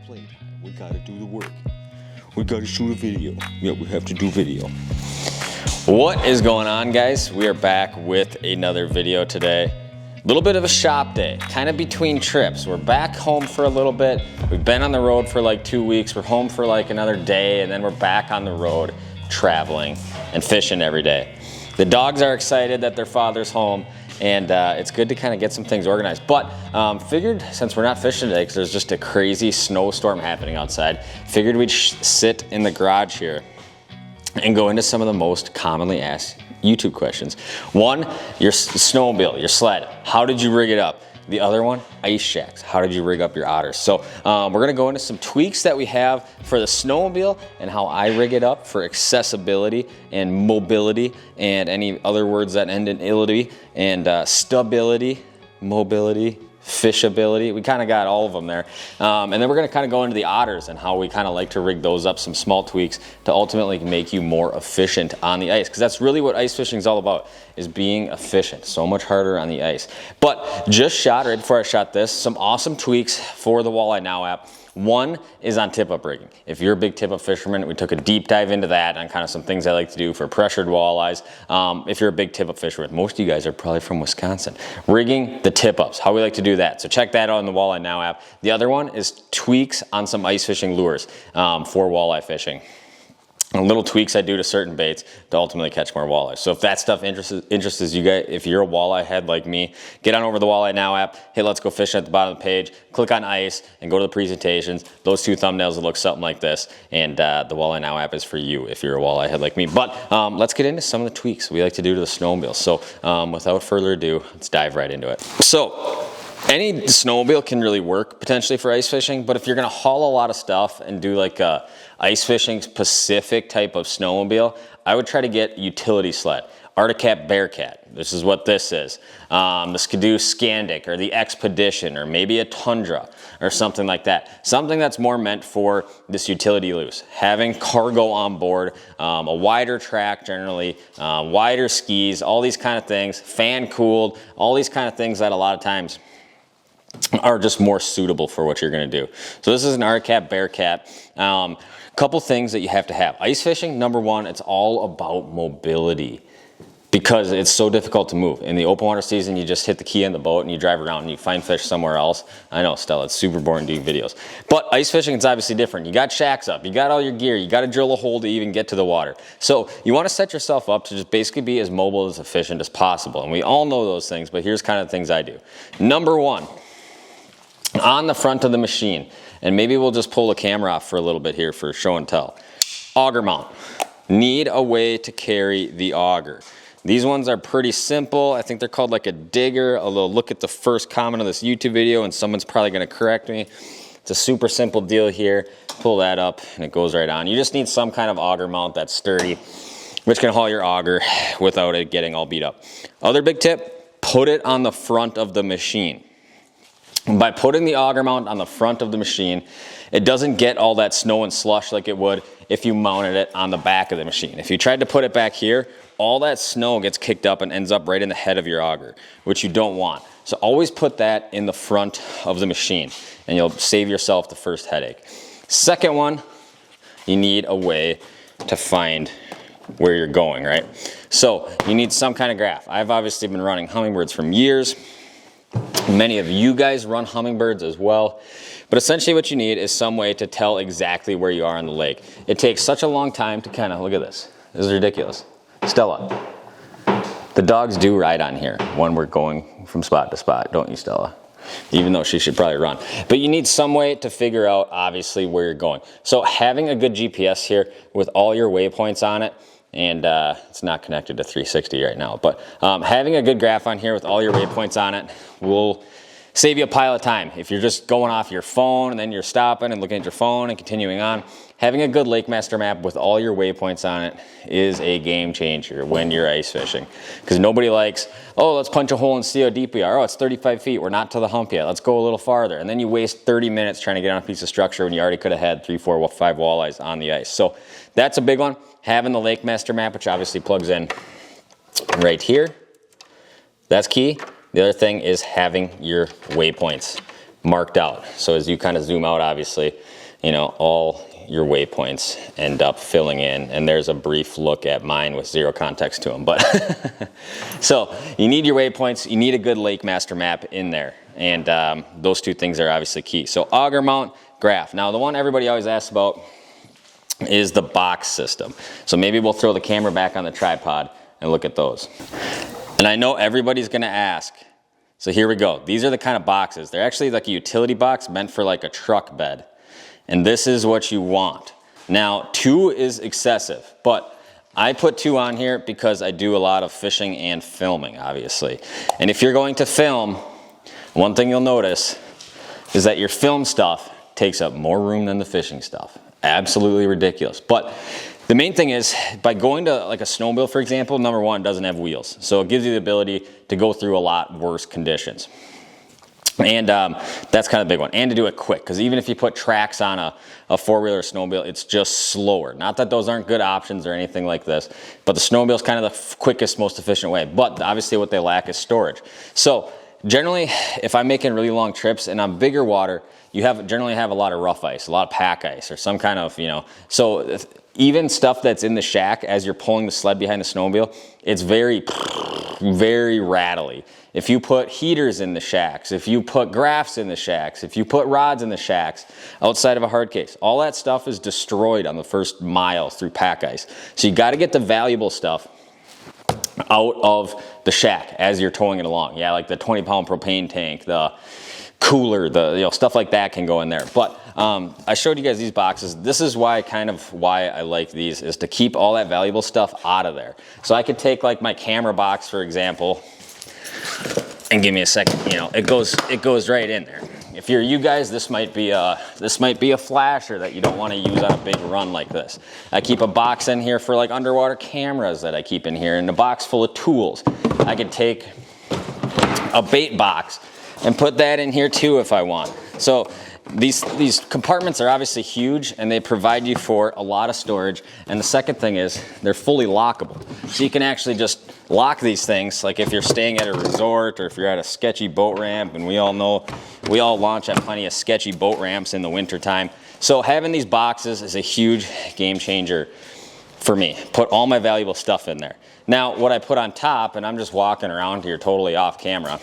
playtime. We gotta do the work. We gotta shoot a video. Yeah, we have to do video. What is going on, guys? We are back with another video today. A little bit of a shop day, kind of between trips. We're back home for a little bit. We've been on the road for like 2 weeks. We're home for like another day, and then we're back on the road traveling and fishing every day. The dogs are excited that their father's home, and it's good to kind of get some things organized. But figured, since we're not fishing today because there's just a crazy snowstorm happening outside, figured we'd sit in the garage here and go into some of the most commonly asked YouTube questions. One, your snowmobile, your sled, how did you rig it up? The other one, ice shacks, how did you rig up your otters? So we're gonna go into some tweaks that we have for the snowmobile and how I rig it up for accessibility and mobility and any other words that end in ility, and stability, mobility, fishability. We kind of got all of them there. And then we're going to kind of go into the otters and how we kind of like to rig those up, some small tweaks to ultimately make you more efficient on the ice, because that's really what ice fishing is all about, is being efficient. So much harder on the ice. But just shot, right before I shot this, some awesome tweaks for the Walleye Now app. One is on tip-up rigging. If you're a big tip-up fisherman, we took a deep dive into that and kind of some things I like to do for pressured walleyes. If you're a big tip-up fisherman, most of you guys are probably from Wisconsin. Rigging the tip-ups, how we like to do that. So check that out in the Walleye Now app. The other one is tweaks on some ice fishing lures for walleye fishing. And little tweaks I do to certain baits to ultimately catch more walleyes. So if that stuff interests you guys, if you're a walleye head like me, get on over to the Walleye Now app, hit Let's Go Fishing at the bottom of the page, click on ice, and go to the presentations. Those two thumbnails will look something like this, and the Walleye Now app is for you if you're a walleye head like me. But let's get into some of the tweaks we like to do to the snowmobile. So without further ado, let's dive right into it. So any snowmobile can really work potentially for ice fishing, but if you're gonna haul a lot of stuff and do like a ice fishing specific type of snowmobile, I would try to get utility sled. Arctic Cat Bearcat, this is what this is. The Skidoo Scandic or the Expedition or maybe a Tundra or something like that. Something that's more meant for this utility use. Having cargo on board, a wider track generally, wider skis, all these kind of things, fan cooled, all these kind of things that a lot of times are just more suitable for what you're going to do. So this is an Arctic Cat Bearcat. Couple things that you have to have. Ice fishing, number one, it's all about mobility because it's so difficult to move. In the open water season, you just hit the key in the boat and you drive around and you find fish somewhere else. I know, Stella, it's super boring doing videos. But ice fishing is obviously different. You got shacks up, you got all your gear, you got to drill a hole to even get to the water. So you want to set yourself up to just basically be as mobile, as efficient as possible. And we all know those things, but here's kind of the things I do. Number one, on the front of the machine, and maybe we'll just pull the camera off for a little bit here for show and tell. Auger mount. Need a way to carry the auger. These ones are pretty simple. I think they're called like a digger, although look at the first comment of this YouTube video and someone's probably gonna correct me. It's a super simple deal here. Pull that up and it goes right on. You just need some kind of auger mount that's sturdy, which can haul your auger without it getting all beat up. Other big tip, put it on the front of the machine. By putting the auger mount on the front of the machine, it doesn't get all that snow and slush like it would if you mounted it on the back of the machine. If you tried to put it back here, all that snow gets kicked up and ends up right in the head of your auger, which you don't want. So always put that in the front of the machine and you'll save yourself the first headache. Second one, you need a way to find where you're going, right? So you need some kind of graph. I've obviously been running hummingbirds for years. Many of you guys run hummingbirds as well, but essentially what you need is some way to tell exactly where you are on the lake. It takes such a long time to kind of, look at this. This is ridiculous. Stella, the dogs do ride on here when we're going from spot to spot, don't you, Stella? Even though she should probably run. But you need some way to figure out, obviously, where you're going. So having a good GPS here with all your waypoints on it, and it's not connected to 360 right now, but having a good graph on here with all your waypoints on it will save you a pile of time. If you're just going off your phone and then you're stopping and looking at your phone and continuing on, having a good Lake Master map with all your waypoints on it is a game changer when you're ice fishing. Because nobody likes, oh, let's punch a hole and see how deep we are. Oh, it's 35 feet, we're not to the hump yet, let's go a little farther. And then you waste 30 minutes trying to get on a piece of structure when you already could have had 3, 4, 5 walleyes on the ice. So that's a big one. Having the Lake Master map, which obviously plugs in right here, that's key. The other thing is having your waypoints. marked out. So as you kind of zoom out, obviously, you know, all your waypoints end up filling in, and there's a brief look at mine with zero context to them. But so you need your waypoints, you need a good lake master map in there, and those two things are obviously key. So auger mount, graph. Now the one everybody always asks about is the box system. So maybe we'll throw the camera back on the tripod and look at those. And I know everybody's gonna ask, so here we go. These are the kind of boxes. They're actually like a utility box meant for like a truck bed. And this is what you want. Now, 2 is excessive, but I put 2 on here because I do a lot of fishing and filming, obviously. And if you're going to film, one thing you'll notice is that your film stuff takes up more room than the fishing stuff. Absolutely ridiculous. But the main thing is, by going to like a snowmobile, for example, number 1, it doesn't have wheels. So it gives you the ability to go through a lot worse conditions. And that's kind of a big one. And to do it quick, because even if you put tracks on a four-wheeler snowmobile, it's just slower. Not that those aren't good options or anything like this, but the snowmobile is kind of the quickest, most efficient way. But obviously what they lack is storage. So generally, if I'm making really long trips and on bigger water, you generally have a lot of rough ice, a lot of pack ice, or some kind of, you know, so even stuff that's in the shack as you're pulling the sled behind the snowmobile, it's very, very rattly. If you put heaters in the shacks, if you put graphs in the shacks, if you put rods in the shacks outside of a hard case, all that stuff is destroyed on the first mile through pack ice. So you got to get the valuable stuff out of the shack as you're towing it along. Yeah, like the 20-pound propane tank, the cooler, the stuff like that can go in there. But I showed you guys these boxes. This is why I like these, is to keep all that valuable stuff out of there. So I could take like my camera box, for example, and give me a second, you know, it goes right in there. If you're you guys, this might be a flasher that you don't want to use on a big run like this. I keep a box in here for like underwater cameras that I keep in here, and a box full of tools. I could take a bait box and put that in here too if I want. So these compartments are obviously huge, and they provide you for a lot of storage. And the second thing is they're fully lockable. So you can actually just lock these things, like if you're staying at a resort or if you're at a sketchy boat ramp, and we all know, we all launch at plenty of sketchy boat ramps in the wintertime. So having these boxes is a huge game changer for me. Put all my valuable stuff in there. Now, what I put on top, and I'm just walking around here totally off camera,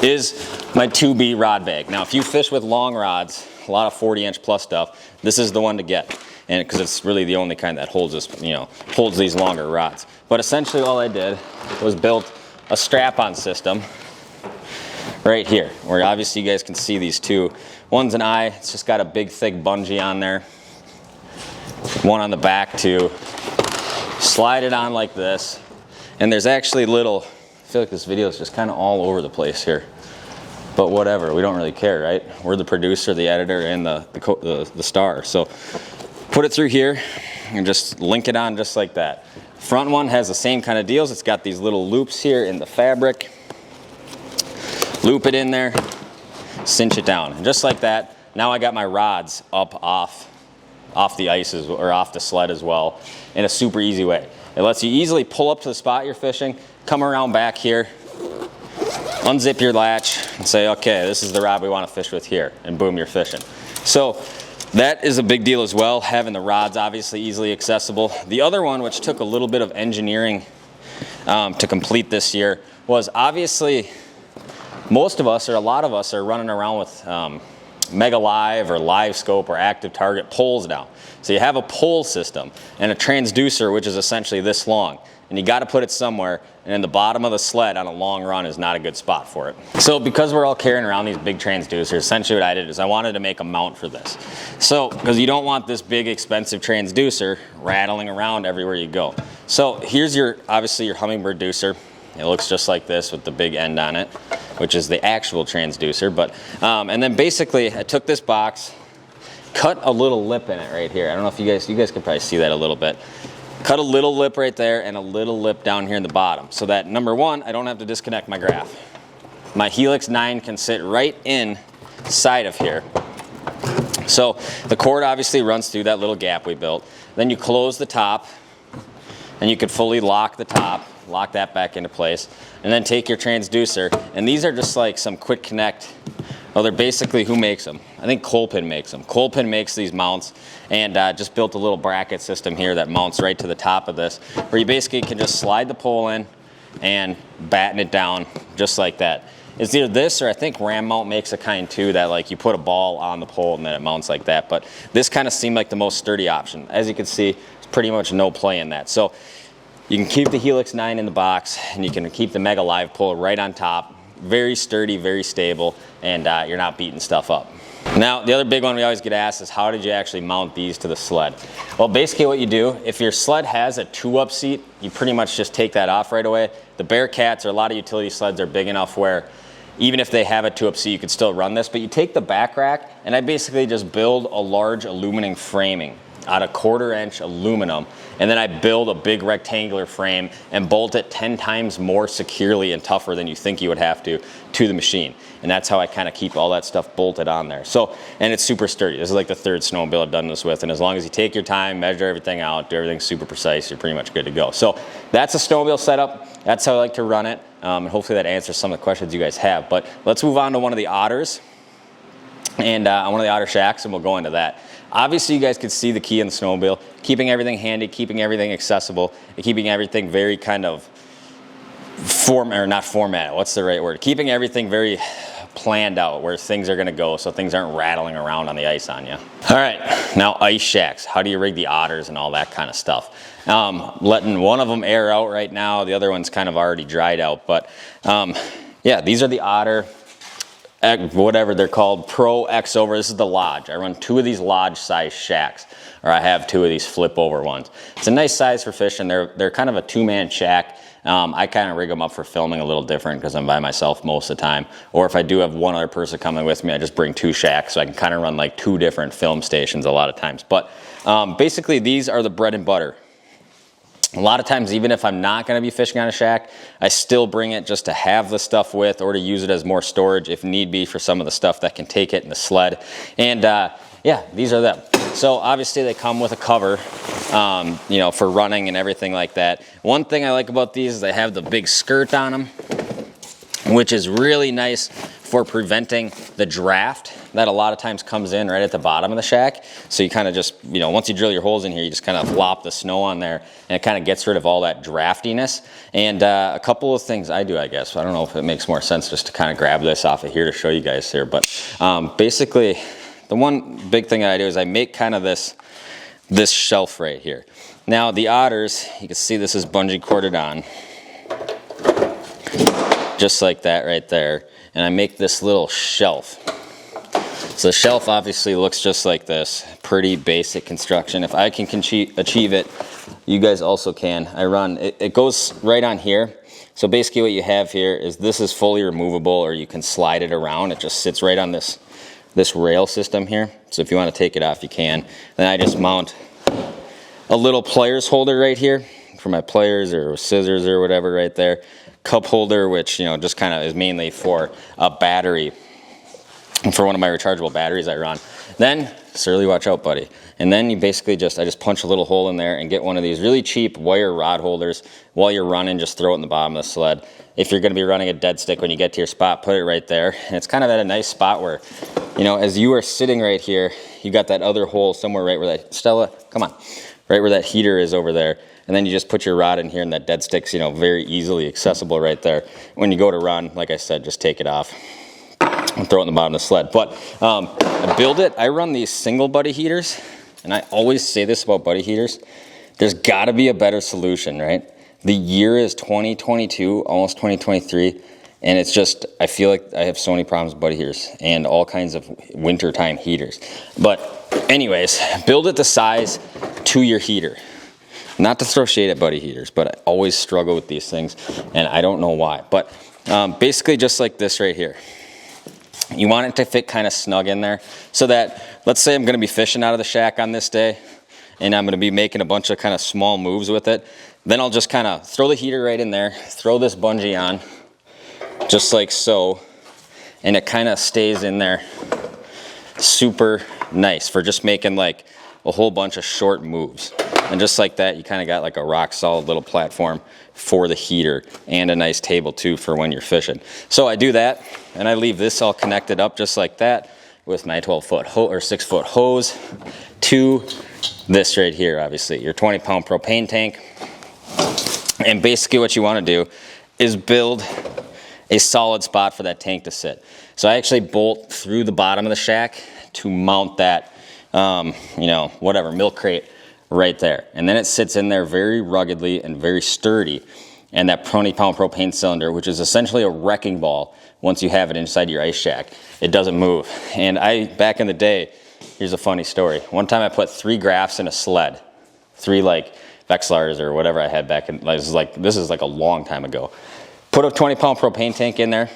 is my 2B rod bag. Now, if you fish with long rods, a lot of 40-inch plus stuff, this is the one to get, and because it's really the only kind that holds this, you know, holds these longer rods. But essentially, all I did was built a strap-on system right here, where obviously you guys can see these two. One's an eye; it's just got a big, thick bungee on there. One on the back too. Slide it on like this, and there's actually little. I feel like this video is just kind of all over the place here. But whatever, we don't really care, right? We're the producer, the editor, and the star. So put it through here and just link it on just like that. Front one has the same kind of deals. It's got these little loops here in the fabric. Loop it in there, cinch it down. And just like that, now I got my rods up off the ice or off the sled as well in a super easy way. It lets you easily pull up to the spot you're fishing, come around back here, unzip your latch and say, okay, this is the rod we want to fish with here, and boom, you're fishing. So that is a big deal as well, having the rods obviously easily accessible. The other one, which took a little bit of engineering to complete this year, was obviously most of us, or a lot of us, are running around with Mega Live or Live Scope or Active Target poles now. So you have a pole system and a transducer, which is essentially this long. And you got to put it somewhere, and in the bottom of the sled on a long run is not a good spot for it. So because we're all carrying around these big transducers, essentially what I did is I wanted to make a mount for this. So, because you don't want this big expensive transducer rattling around everywhere you go. So here's obviously your Humminbird deucer. It looks just like this with the big end on it, which is the actual transducer. But and then basically I took this box, cut a little lip in it right here. I don't know if you guys can probably see that a little bit. Cut a little lip right there and a little lip down here in the bottom, so that number one, I don't have to disconnect my graph. My Helix 9 can sit right inside of here. So the cord obviously runs through that little gap we built. Then you close the top, and you could fully lock the top, lock that back into place, and then take your transducer. And these are just like some quick connect Well, they're basically, who makes them? I think Colpin makes them. Colpin makes these mounts, and just built a little bracket system here that mounts right to the top of this, where you basically can just slide the pole in and batten it down just like that. It's either this, or I think Ram Mount makes a kind too, that like you put a ball on the pole and then it mounts like that. But this kind of seemed like the most sturdy option. As you can see, it's pretty much no play in that. So you can keep the Helix 9 in the box, and you can keep the Mega Live pole right on top. Very sturdy, very stable, and you're not beating stuff up. Now, the other big one we always get asked is, how did you actually mount these to the sled? Well, basically what you do, if your sled has a 2-up seat, you pretty much just take that off right away. The Bearcats or a lot of utility sleds are big enough where even if they have a 2-up seat, you could still run this. But you take the back rack, and I basically just build a large aluminum framing out of 1/4-inch aluminum, and then I build a big rectangular frame and bolt it 10 times more securely and tougher than you think you would have to the machine. And that's how I kind of keep all that stuff bolted on there. So, and it's super sturdy. This is like the 3rd snowmobile I've done this with, and as long as you take your time, measure everything out, do everything super precise, you're pretty much good to go. So that's a snowmobile setup. That's how I like to run it. And hopefully that answers some of the questions you guys have. But let's move on to one of the Otters, and one of the Otter shacks, and we'll go into that. Obviously, you guys can see the key in the snowmobile, keeping everything handy, keeping everything accessible, and keeping everything very kind of what's the right word? Keeping everything very planned out where things are gonna go so things aren't rattling around on the ice on you. All right, now ice shacks. How do you rig the Otters and all that kind of stuff? Letting one of them air out right now, the other one's kind of already dried out, but yeah, these are the Otter, whatever they're called, Pro X Over. This is the Lodge. I run 2 of these Lodge size shacks, or I have 2 of these flip over ones. It's a nice size for fishing. They're kind of a 2-man shack. I kind of rig them up for filming a little different because I'm by myself most of the time. Or if I do have one other person coming with me, I just bring 2 shacks, so I can kind of run like 2 different film stations a lot of times. But basically these are the bread and butter. A lot of times, even if I'm not going to be fishing on a shack, I still bring it just to have the stuff with, or to use it as more storage if need be for some of the stuff that can take it in the sled. And yeah, these are them. So obviously they come with a cover, you know, for running and everything like that. One thing I like about these is they have the big skirt on them, which is really nice for preventing the draft that a lot of times comes in right at the bottom of the shack. So you kind of just, you know, once you drill your holes in here, you just kind of flop the snow on there, and it kind of gets rid of all that draftiness. And a couple of things I do, I guess. I don't know if it makes more sense just to kind of grab this off of here to show you guys here. But basically, the one big thing I do is I make kind of this shelf right here. Now the Otters, you can see this is bungee corded on, just like that right there. And I make this little shelf. So the shelf obviously looks just like this. Pretty basic construction. If I can achieve it, you guys also can. I run, it goes right on here. So basically what you have here is this is fully removable, or you can slide it around. It just sits right on this rail system here. So if you want to take it off, you can. Then I just mount a little pliers holder right here for my pliers or scissors or whatever right there. Cup holder, which, you know, just kind of is mainly for a battery, for one of my rechargeable batteries I run. Then, Surly, watch out, buddy. And then you basically I just punch a little hole in there and get one of these really cheap wire rod holders. While you're running, just throw it in the bottom of the sled. If you're going to be running a dead stick, when you get to your spot, put it right there. And it's kind of at a nice spot where, you know, as you are sitting right here, you got that other hole somewhere right where that, Stella, come on, right where that heater is over there. And then you just put your rod in here, and that dead stick's, you know, very easily accessible right there. When you go to run, like I said, just take it off and throw it in the bottom of the sled. But I build it. I run these single buddy heaters, and I always say this about buddy heaters. There's got to be a better solution, right? The year is 2022, almost 2023, and it's just, I feel like I have so many problems with buddy heaters and all kinds of wintertime heaters. But anyways, build it to size to your heater. Not to throw shade at buddy heaters, but I always struggle with these things, and I don't know why. But basically just like this right here. You want it to fit kind of snug in there, so that, let's say I'm going to be fishing out of the shack on this day, and I'm going to be making a bunch of kind of small moves with it. Then I'll just kind of throw the heater right in there, throw this bungee on, just like so, and it kind of stays in there super nice for just making like a whole bunch of short moves. And just like that, you kind of got like a rock solid little platform for the heater and a nice table too for when you're fishing. So I do that, and I leave this all connected up just like that with my 12-foot or 6-foot hose to this right here, obviously, your 20-pound propane tank. And basically what you want to do is build a solid spot for that tank to sit. So I actually bolt through the bottom of the shack to mount that, you know, whatever, milk crate right there. And then it sits in there very ruggedly and very sturdy. And that 20-pound propane cylinder, which is essentially a wrecking ball once you have it inside your ice shack, it doesn't move. And back in the day, here's a funny story. One time I put 3 graphs in a sled, 3 like Vexlars or whatever I had back in, this is like a long time ago. Put a 20-pound propane tank in there,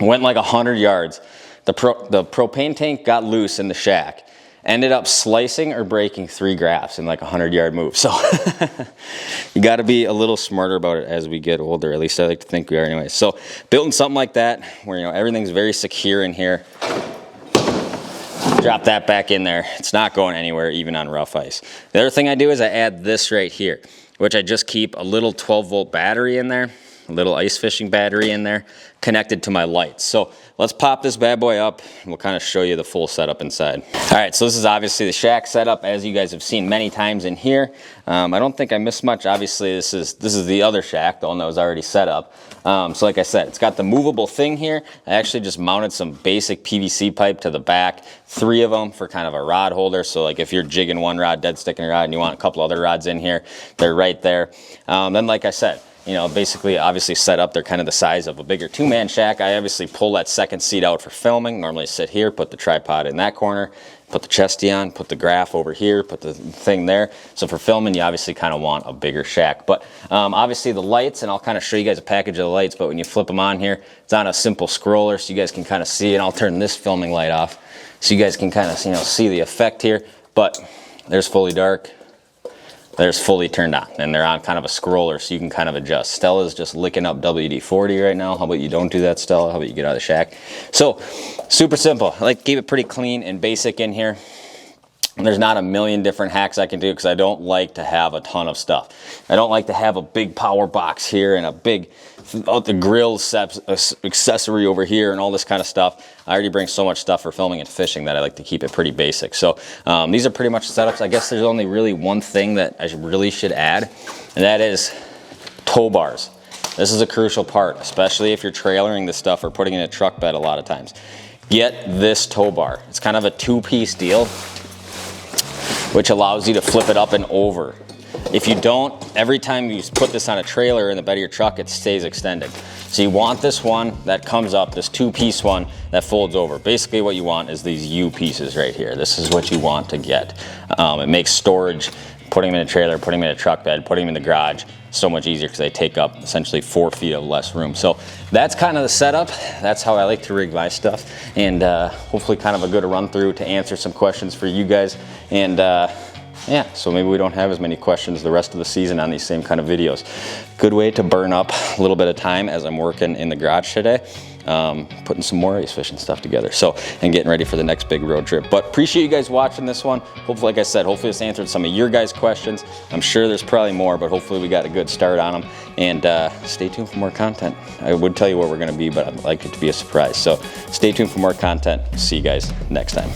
went like 100 yards. The propane tank got loose in the shack, ended up slicing or breaking 3 graphs in like a 100-yard move. So you got to be a little smarter about it as we get older. At least I like to think we are anyway. So building something like that where, you know, everything's very secure in here. Drop that back in there. It's not going anywhere, even on rough ice. The other thing I do is I add this right here, which I just keep a little 12-volt battery in there, a little ice fishing battery in there, connected to my lights. So let's pop this bad boy up, and we'll kind of show you the full setup inside. All right, so this is obviously the shack setup, as you guys have seen many times in here. I don't think I missed much. Obviously, this is the other shack, the one that was already set up. So like I said, it's got the movable thing here. I actually just mounted some basic PVC pipe to the back, 3 of them for kind of a rod holder. So like if you're jigging one rod, dead sticking a rod, and you want a couple other rods in here, they're right there. Then like I said, you know, basically obviously set up, they're kind of the size of a bigger 2-man shack. I obviously pull that second seat out for filming. Normally sit here, put the tripod in that corner, put the chesty on, put the graph over here, put the thing there. So for filming, you obviously kind of want a bigger shack. But obviously the lights, and I'll kind of show you guys a package of the lights, but when you flip them on here, it's on a simple scroller so you guys can kind of see, and I'll turn this filming light off so you guys can kind of, you know, see the effect here. But there's fully dark. There's fully turned on, and they're on kind of a scroller so you can kind of adjust. Stella's just licking up WD-40 right now. How about you don't do that, Stella? How about you get out of the shack? So super simple. I like to keep it pretty clean and basic in here. And there's not a million different hacks I can do because I don't like to have a ton of stuff. I don't like to have a big power box here and a big the grill accessory over here and all this kind of stuff. I already bring so much stuff for filming and fishing that I like to keep it pretty basic. So these are pretty much setups. I guess there's only really one thing that I really should add, and that is tow bars. This is a crucial part, especially if you're trailering this stuff or putting it in a truck bed a lot of times. Get this tow bar. It's kind of a 2-piece deal, which allows you to flip it up and over. If you don't, every time you put this on a trailer in the bed of your truck, it stays extended. So you want this one that comes up, this 2-piece one that folds over. Basically what you want is these U pieces right here. This is what you want to get. It makes storage, putting them in a trailer, putting them in a truck bed, putting them in the garage, so much easier because they take up essentially 4 feet of less room. So that's kind of the setup. That's how I like to rig my stuff, and hopefully kind of a good run through to answer some questions for you guys. And yeah, so maybe we don't have as many questions the rest of the season on these same kind of videos. Good way to burn up a little bit of time as I'm working in the garage today, putting some more ice fishing stuff together. So, and getting ready for the next big road trip. But appreciate you guys watching this one. Hopefully, like I said, hopefully this answered some of your guys' questions. I'm sure there's probably more, but hopefully we got a good start on them. And stay tuned for more content. I would tell you where we're gonna be, but I'd like it to be a surprise. So stay tuned for more content. See you guys next time.